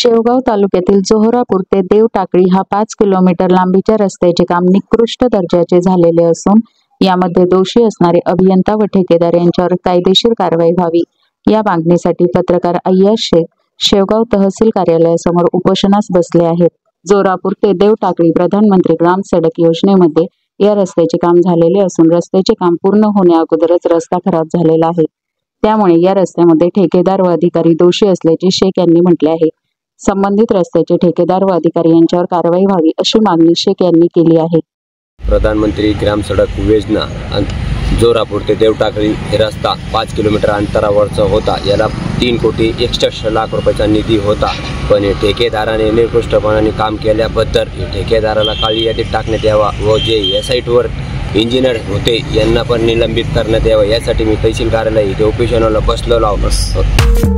शेवगाव तालुक्यातील जोहरापूर ते देवटाकळी हा 5 किलोमीटर लांबीच्या रस्त्याचे काम निकृष्ट दर्जाचे झालेले असून यामध्ये दोषी असणारे अभियंता व ठेकेदार यांच्यावर कायदेशीर कारवाई व्हावी या मागणीसाठी पत्रकार अय्याज शेख शेवगाव तहसील कार्यालयासमोर उपोषणास बसले आहेत। जोरापूर ते देवटाकळी प्रधानमंत्री ग्राम सडक योजनेमध्ये या रस्त्याचे काम झालेले असून रस्त्याचे काम पूर्ण होण्याअगोदरच रस्ता खराब झालेला आहे। त्यामुळे या रस्त्यामध्ये ठेकेदार व अधिकारी दोषी असल्याचे शेख यांनी म्हटले आहे। संबंधित रस्त्याचे ठेकेदार व अधिकारी यांच्यावर कारवाई व्हावी अशी मागणी शेख यांनी केली आहे। प्रधानमंत्री ग्राम सडक योजना जोरापूर ते देवटाकळी हे रस्ता 5 किलोमीटर अंतरावरचा होता। याला 3,61 लाख रुपयाचा निधी होता, पण ठेकेदाराने निकृष्टपणाने काम केल्याबद्दल ठेकेदाराला काळी यादीत टाकण्यात यावा व जे या साईटवर इंजिनियर होते यांना पण निलंबित करण्यात यावं यासाठी मी तहसील कार्यालय इथे उपोषणाला बसलेलो आहोत।